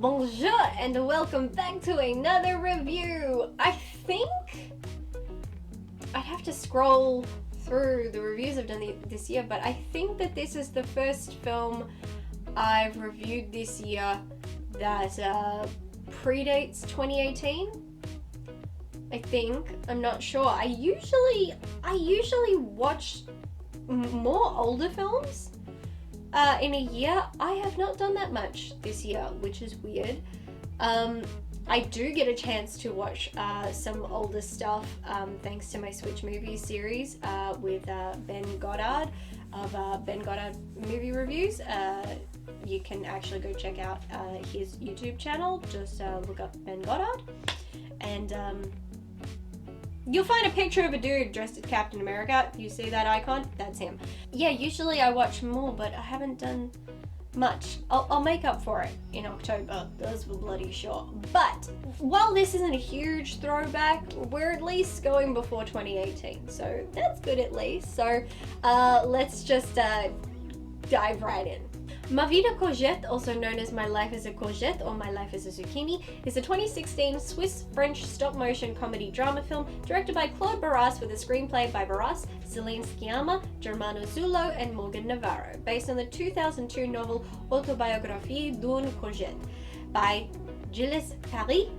Bonjour and welcome back to another review. I think I'd have to scroll through the reviews I've done this year, but I think that this is the first film I've reviewed this year that predates 2018. I think. I'm not sure. I usually watch more older films in a year. I have not done that much this year, which is weird. I do get a chance to watch some older stuff thanks to my Switch Movies series with Ben Goddard of Ben Goddard Movie Reviews. You can actually go check out his YouTube channel. Just look up Ben Goddard and you'll find a picture of a dude dressed as Captain America. You see that icon? That's him. Yeah, usually I watch more, but I haven't done much. I'll make up for it in October, those were bloody sure. But while this isn't a huge throwback, we're at least going before 2018, so that's good at least. So let's just dive right in. Ma Vida Courgette, also known as My Life as a Courgette or My Life as a Zucchini, is a 2016 Swiss-French stop-motion comedy drama film directed by Claude Barras with a screenplay by Barras, Celine Sciamma, Germano Zullo, and Morgan Navarro, based on the 2002 novel Autobiographie d'une Courgette by Gilles Paris.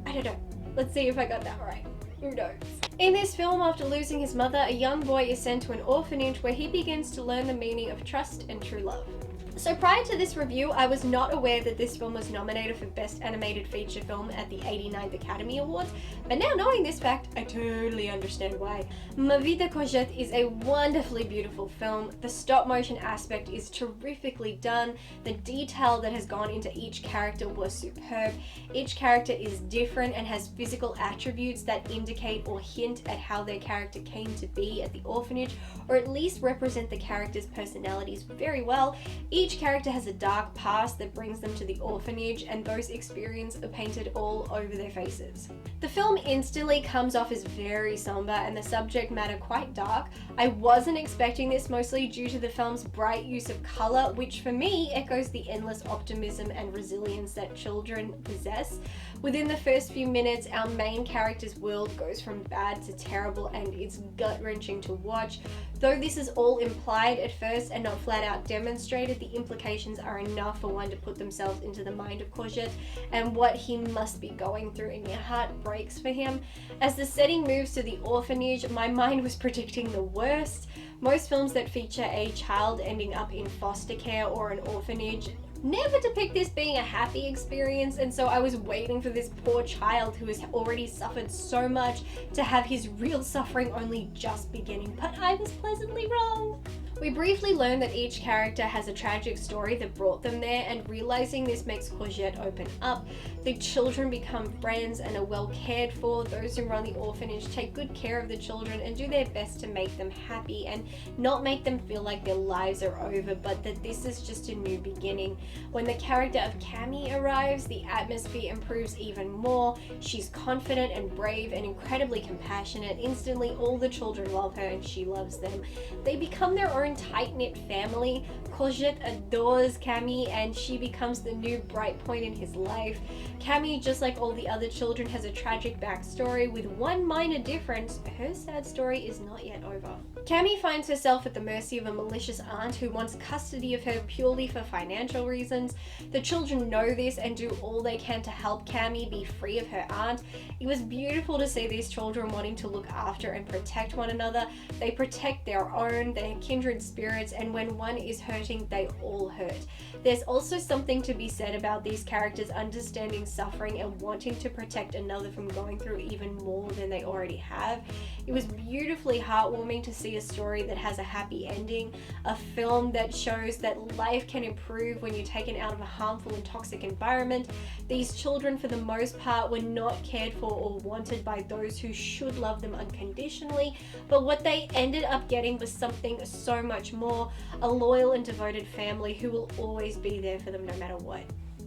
I don't know. Let's see if I got that right. Who knows? In this film, after losing his mother, a young boy is sent to an orphanage where he begins to learn the meaning of trust and true love. So prior to this review, I was not aware that this film was nominated for Best Animated Feature Film at the 89th Academy Awards, but now knowing this fact, I totally understand why. Ma Vida Courgette is a wonderfully beautiful film. The stop motion aspect is terrifically done. The detail that has gone into each character was superb. Each character is different and has physical attributes that indicate or hint at how their character came to be at the orphanage, or at least represent the characters' personalities very well. Each character has a dark past that brings them to the orphanage, and those experiences are painted all over their faces. The film instantly comes off as very somber and the subject matter quite dark. I wasn't expecting this, mostly due to the film's bright use of color, which for me echoes the endless optimism and resilience that children possess. Within the first few minutes, our main character's world goes from bad to terrible, and it's gut-wrenching to watch. Though this is all implied at first and not flat out demonstrated, the implications are enough for one to put themselves into the mind of Courgette and what he must be going through, and your heart breaks for him. As the setting moves to the orphanage, my mind was predicting the worst. Most films that feature a child ending up in foster care or an orphanage never depict this being a happy experience, and so I was waiting for this poor child who has already suffered so much to have his real suffering only just beginning, but I was pleasantly wrong. We briefly learn that each character has a tragic story that brought them there, and realizing this makes Courgette open up. The children become friends and are well cared for. Those who run the orphanage take good care of the children and do their best to make them happy and not make them feel like their lives are over, but that this is just a new beginning. When the character of Cammy arrives, the atmosphere improves even more. She's confident and brave and incredibly compassionate. Instantly, all the children love her and she loves them. They become their own tight-knit family. Courgette adores Cammy and she becomes the new bright point in his life. Cammy, just like all the other children, has a tragic backstory with one minor difference: her sad story is not yet over. Cammy finds herself at the mercy of a malicious aunt who wants custody of her purely for financial reasons. The children know this and do all they can to help Cammy be free of her aunt. It was beautiful to see these children wanting to look after and protect one another. They protect their own, their kindred spirits, and when one is hurting, they all hurt. There's also something to be said about these characters understanding suffering and wanting to protect another from going through even more than they already have. It was beautifully heartwarming to see a story that has a happy ending, a film that shows that life can improve when you're taken out of a harmful and toxic environment. These children, for the most part, were not cared for or wanted by those who should love them unconditionally, but what they ended up getting was something so much more: a loyal and devoted family who will always be there for them no matter what.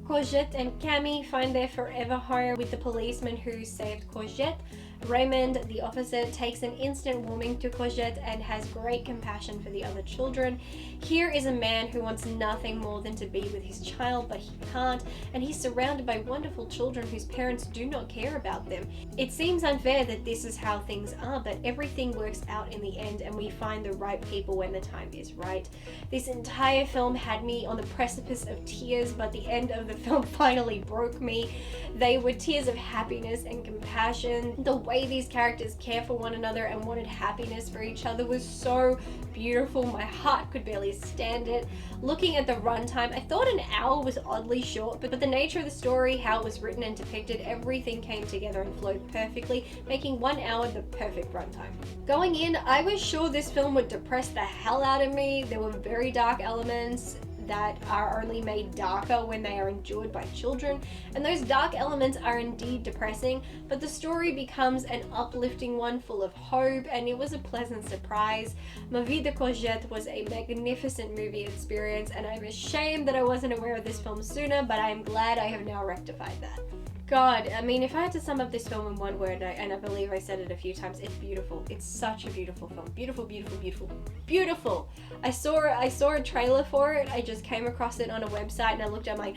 Courgette and Cammy find their forever home with the policeman who saved Courgette. Raymond, the officer, takes an instant warming to Courgette and has great compassion for the other children. Here is a man who wants nothing more than to be with his child, but he can't, and he's surrounded by wonderful children whose parents do not care about them. It seems unfair that this is how things are, but everything works out in the end, and we find the right people when the time is right. This entire film had me on the precipice of tears, but the end of the film finally broke me. They were tears of happiness and compassion. The way these characters care for one another and wanted happiness for each other was so beautiful. My heart could barely stand it. Looking at the runtime, I thought an hour was oddly short, but the nature of the story, how it was written and depicted, everything came together and flowed perfectly, making 1 hour the perfect runtime. Going in, I was sure this film would depress the hell out of me. There were very dark elements that are only made darker when they are endured by children, and those dark elements are indeed depressing, but the story becomes an uplifting one full of hope, and it was a pleasant surprise. Ma Vie de Courgette was a magnificent movie experience, and I'm ashamed that I wasn't aware of this film sooner, but I'm glad I have now rectified that. God, I mean, if I had to sum up this film in one word, and I believe I said it a few times, it's beautiful. It's such a beautiful film. Beautiful, beautiful, beautiful, beautiful. I saw a trailer for it. I just came across it on a website and I looked at it, I'm like,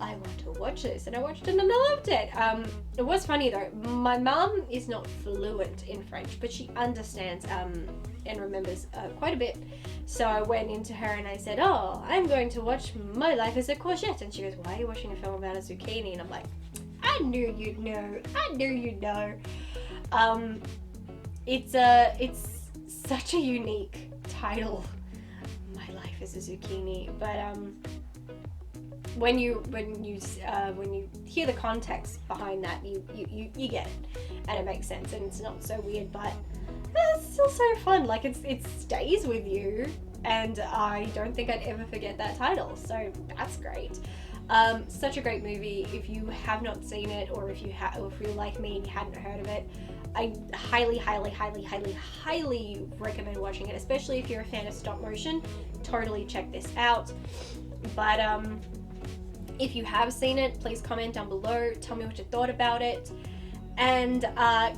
I want to watch this, and I watched it and I loved it. It was funny though. My mum is not fluent in French, but she understands and remembers quite a bit. So I went into her and I said, oh, I'm going to watch My Life as a Courgette. And she goes, why are you watching a film about a zucchini? And I'm like, I knew you'd know. I knew you'd know. It's such a unique title, My Life as a Zucchini. But when you hear the context behind that, you get it, and it makes sense, and it's not so weird, but it's still so fun. Like it stays with you, and I don't think I'd ever forget that title. So that's great. Such a great movie. If you have not seen it, or if you're like me and you hadn't heard of it, I highly, highly, highly, highly, highly recommend watching it, especially if you're a fan of stop motion. Totally check this out. But if you have seen it, please comment down below. Tell me what you thought about it. And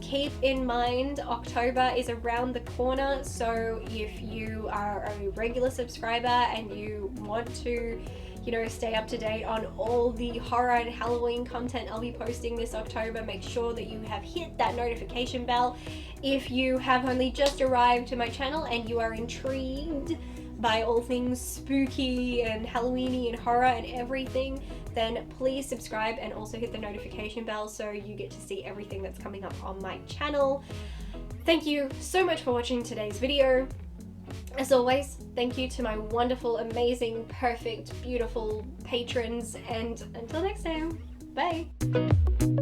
keep in mind, October is around the corner, so if you are a regular subscriber and you want to, stay up to date on all the horror and Halloween content I'll be posting this October, make sure that you have hit that notification bell. If you have only just arrived to my channel and you are intrigued by all things spooky and Halloweeny and horror and everything, then please subscribe and also hit the notification bell so you get to see everything that's coming up on my channel. Thank you so much for watching today's video. As always, thank you to my wonderful, amazing, perfect, beautiful patrons, and until next time, bye!